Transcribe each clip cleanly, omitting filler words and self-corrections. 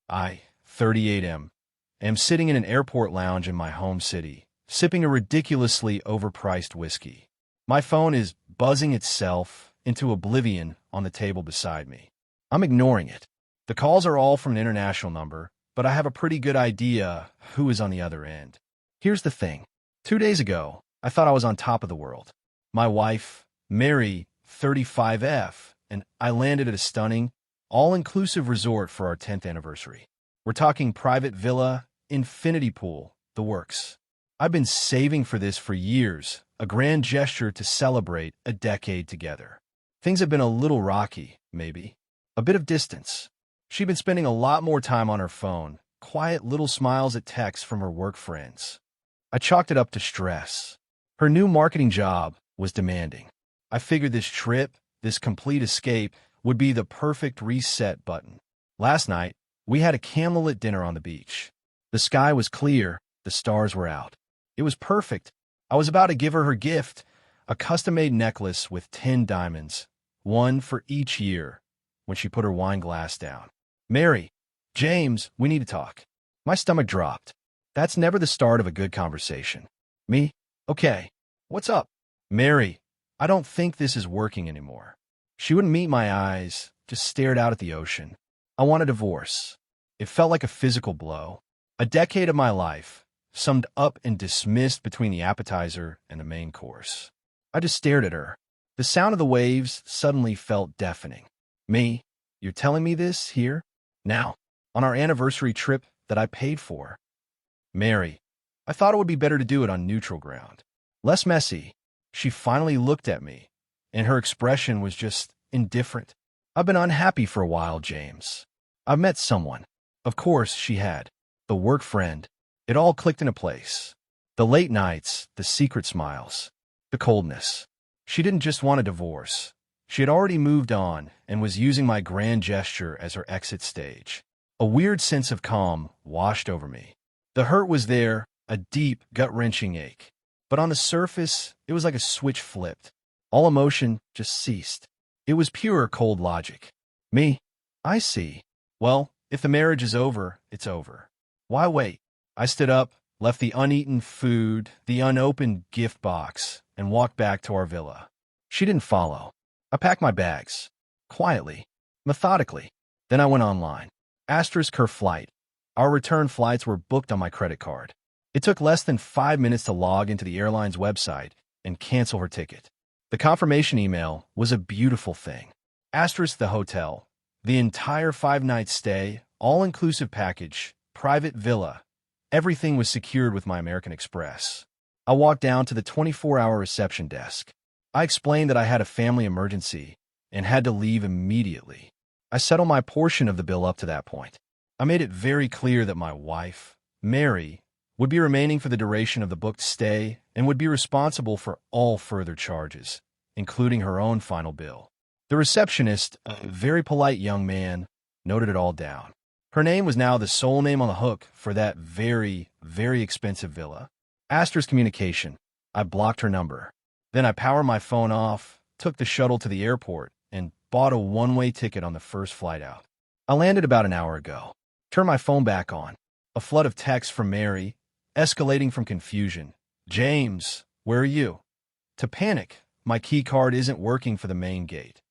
I, 38M, am sitting in an airport lounge in my home city, sipping a ridiculously overpriced whiskey. My phone is buzzing itself into oblivion on the table beside me. I'm ignoring it. The calls are all from an international number, but I have a pretty good idea who is on the other end. Here's the thing. 2 days ago, I thought I was on top of the world. My wife, Mary, 35F, and I landed at a stunning, all-inclusive resort for our 10th anniversary. We're talking private villa, infinity pool, the works. I've been saving for this for years, a grand gesture to celebrate a decade together. Things have been a little rocky, maybe. A bit of distance. She'd been spending a lot more time on her phone, quiet little smiles at texts from her work friends. I chalked it up to stress. Her new marketing job was demanding. I figured this trip, this complete escape, would be the perfect reset button. Last night, we had a candlelit dinner on the beach. The sky was clear, the stars were out. It was perfect. I was about to give her gift, a custom-made necklace with 10 diamonds, one for each year, when she put her wine glass down. Mary, James, we need to talk. My stomach dropped. That's never the start of a good conversation. Me? Okay. What's up? Mary, I don't think this is working anymore. She wouldn't meet my eyes, just stared out at the ocean. I want a divorce. It felt like a physical blow. A decade of my life, summed up and dismissed between the appetizer and the main course. I just stared at her. The sound of the waves suddenly felt deafening. Me? You're telling me this here? Now? On our anniversary trip that I paid for? Mary, I thought it would be better to do it on neutral ground. Less messy. She finally looked at me, and her expression was just indifferent. I've been unhappy for a while, James. I've met someone. Of course, she had. The work friend. It all clicked into place. The late nights, the secret smiles, the coldness. She didn't just want a divorce. She had already moved on and was using my grand gesture as her exit stage. A weird sense of calm washed over me. The hurt was there, a deep, gut-wrenching ache. But on the surface, it was like a switch flipped. All emotion just ceased. It was pure, cold logic. Me? I see. Well, if the marriage is over, it's over. Why wait? I stood up, left the uneaten food, the unopened gift box, and walked back to our villa. She didn't follow. I packed my bags. Quietly. Methodically. Then I went online. Asterisk her flight. Our return flights were booked on my credit card. It took less than 5 minutes to log into the airline's website and cancel her ticket. The confirmation email was a beautiful thing. Asterisk the hotel. The entire 5-night stay, all-inclusive package, private villa. Everything was secured with my American Express. I walked down to the 24-hour reception desk. I explained that I had a family emergency and had to leave immediately. I settled my portion of the bill up to that point. I made it very clear that my wife, Mary, would be remaining for the duration of the booked stay and would be responsible for all further charges, including her own final bill. The receptionist, a very polite young man, noted it all down. Her name was now the sole name on the hook for that very, very expensive villa. Asterisk communication. I blocked her number. Then I powered my phone off, took the shuttle to the airport, and bought a one-way ticket on the first flight out. I landed about an hour ago. Turned my phone back on. A flood of texts from Mary, escalating from confusion. James, where are you? To panic, my key card isn't working for the main gate.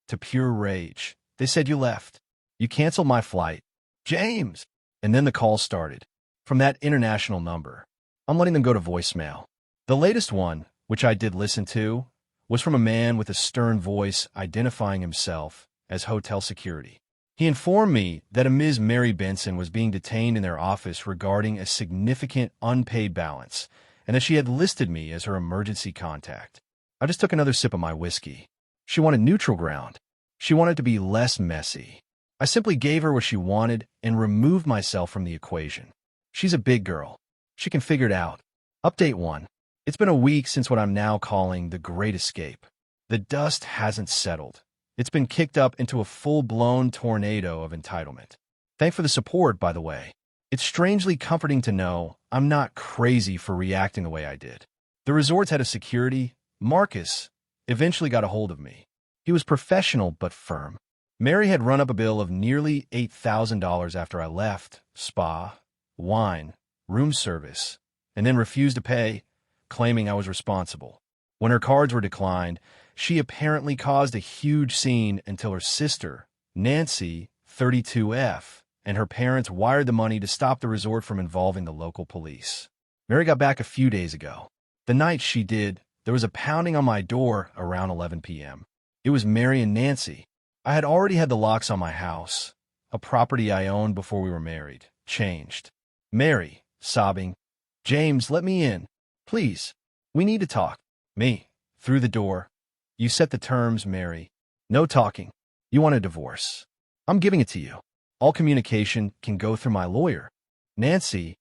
To pure rage. They said you left. You canceled my flight. James! And then the call started. From that international number. I'm letting them go to voicemail. The latest one, which I did listen to, was from a man with a stern voice identifying himself as hotel security. He informed me that a Ms. Mary Benson was being detained in their office regarding a significant unpaid balance, and that she had listed me as her emergency contact. I just took another sip of my whiskey. She wanted neutral ground. She wanted to be less messy. I simply gave her what she wanted and removed myself from the equation. She's a big girl. She can figure it out. Update 1. It's been a week since what I'm now calling the Great Escape. The dust hasn't settled. It's been kicked up into a full-blown tornado of entitlement. Thanks for the support, by the way. It's strangely comforting to know I'm not crazy for reacting the way I did. The resort's head of security, Marcus, eventually got a hold of me. He was professional but firm. Mary had run up a bill of nearly $8,000 after I left, spa, wine, room service, and then refused to pay, claiming I was responsible. When her cards were declined, she apparently caused a huge scene until her sister, Nancy, 32F, and her parents wired the money to stop the resort from involving the local police. Mary got back a few days ago. The night she did, there was a pounding on my door around 11 p.m. It was Mary and Nancy. I had already had the locks on my house, a property I owned before we were married, changed. Mary, sobbing, "James, let me in. Please. We need to talk." Me, through the door. "You set the terms, Mary. No talking. You want a divorce. I'm giving it to you. All communication can go through my lawyer." Nancy,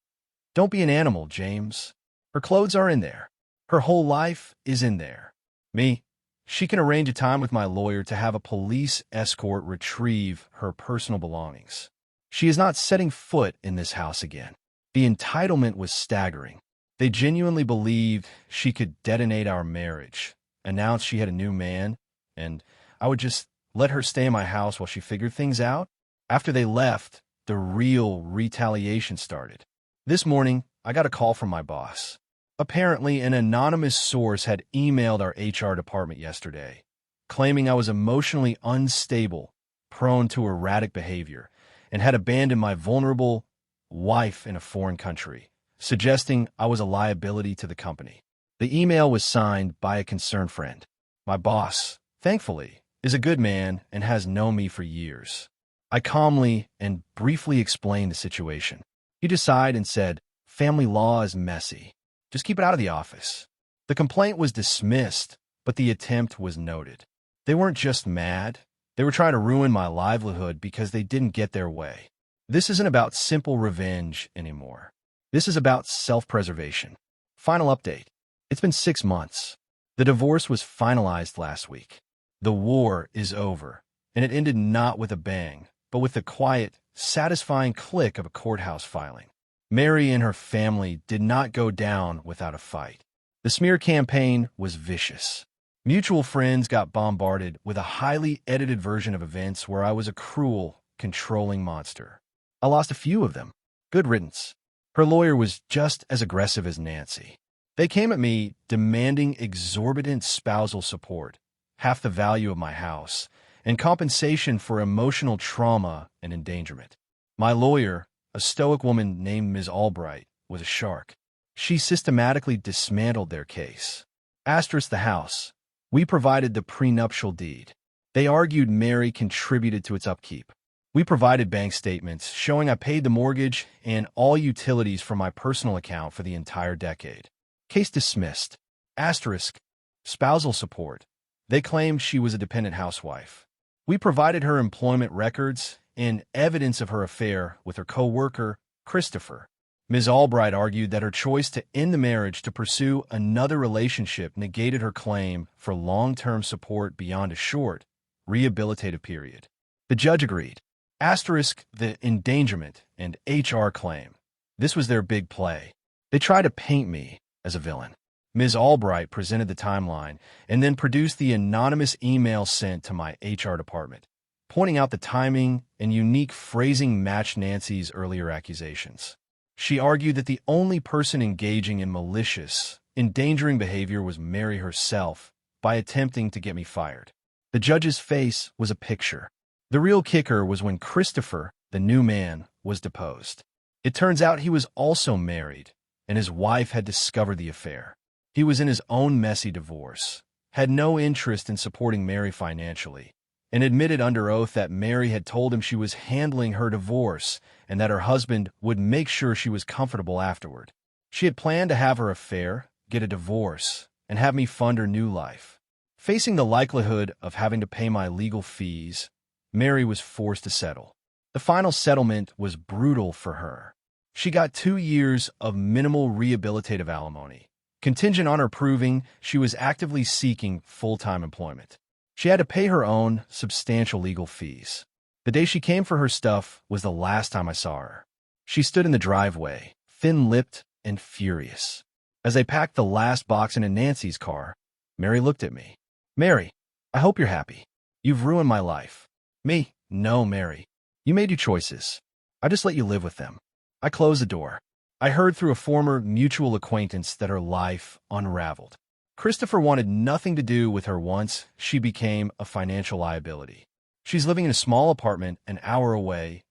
"Don't be an animal, James. Her clothes are in there. Her whole life is in there." Me, "She can arrange a time with my lawyer to have a police escort retrieve her personal belongings. She is not setting foot in this house again." The entitlement was staggering. They genuinely believed she could detonate our marriage, announce she had a new man, and I would just let her stay in my house while she figured things out. After they left, the real retaliation started. This morning, I got a call from my boss. Apparently, an anonymous source had emailed our HR department yesterday, claiming I was emotionally unstable, prone to erratic behavior, and had abandoned my vulnerable wife in a foreign country, suggesting I was a liability to the company. The email was signed by a concerned friend. My boss, thankfully, is a good man and has known me for years. I calmly and briefly explained the situation. He decided and said, "Family law is messy. Just keep it out of the office." The complaint was dismissed, but the attempt was noted. They weren't just mad. They were trying to ruin my livelihood because they didn't get their way. This isn't about simple revenge anymore. This is about self-preservation. Final update. It's been 6 months. The divorce was finalized last week. The war is over, and it ended not with a bang, but with the quiet, satisfying click of a courthouse filing. Mary and her family did not go down without a fight. The smear campaign was vicious. Mutual friends got bombarded with a highly edited version of events where I was a cruel, controlling monster. I lost a few of them. Good riddance. Her lawyer was just as aggressive as Nancy. They came at me demanding exorbitant spousal support, half the value of my house, and compensation for emotional trauma and endangerment. My lawyer, a stoic woman named Ms. Albright, was a shark. She systematically dismantled their case. Asterisk the house. We provided the prenuptial deed. They argued Mary contributed to its upkeep. We provided bank statements showing I paid the mortgage and all utilities from my personal account for the entire decade. Case dismissed. Asterisk. Spousal support. They claimed she was a dependent housewife. We provided her employment records and evidence of her affair with her co-worker, Christopher. Ms. Albright argued that her choice to end the marriage to pursue another relationship negated her claim for long-term support beyond a short, rehabilitative period. The judge agreed. Asterisk the endangerment and HR claim. This was their big play. They tried to paint me as a villain. Ms. Albright presented the timeline and then produced the anonymous email sent to my HR department, pointing out the timing and unique phrasing matched Nancy's earlier accusations. She argued that the only person engaging in malicious, endangering behavior was Mary herself by attempting to get me fired. The judge's face was a picture. The real kicker was when Christopher, the new man, was deposed. It turns out he was also married, and his wife had discovered the affair. He was in his own messy divorce, had no interest in supporting Mary financially, and admitted under oath that Mary had told him she was handling her divorce and that her husband would make sure she was comfortable afterward. She had planned to have her affair, get a divorce, and have me fund her new life. Facing the likelihood of having to pay my legal fees, Mary was forced to settle. The final settlement was brutal for her. She got 2 years of minimal rehabilitative alimony, contingent on her proving she was actively seeking full-time employment. She had to pay her own substantial legal fees. The day she came for her stuff was the last time I saw her. She stood in the driveway, thin-lipped and furious. As they packed the last box into Nancy's car, Mary looked at me. "Mary, I hope you're happy. You've ruined my life. Me? No, Mary. You made your choices. I just let you live with them. I closed the door. I heard through a former mutual acquaintance that her life unraveled. Christopher wanted nothing to do with her once she became a financial liability. She's living in a small apartment an hour away,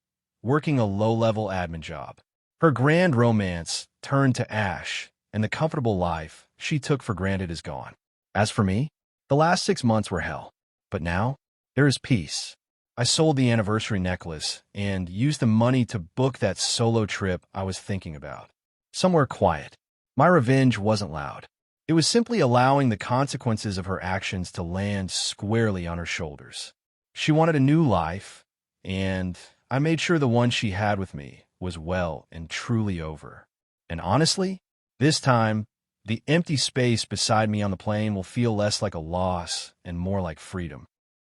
working a low-level admin job. Her grand romance turned to ash, and the comfortable life she took for granted is gone. As for me, the last 6 months were hell. But now, there is peace. I sold the anniversary necklace and used the money to book that solo trip I was thinking about. Somewhere quiet. My revenge wasn't loud. It was simply allowing the consequences of her actions to land squarely on her shoulders. She wanted a new life, and I made sure the one she had with me was well and truly over. And honestly, this time, the empty space beside me on the plane will feel less like a loss and more like freedom.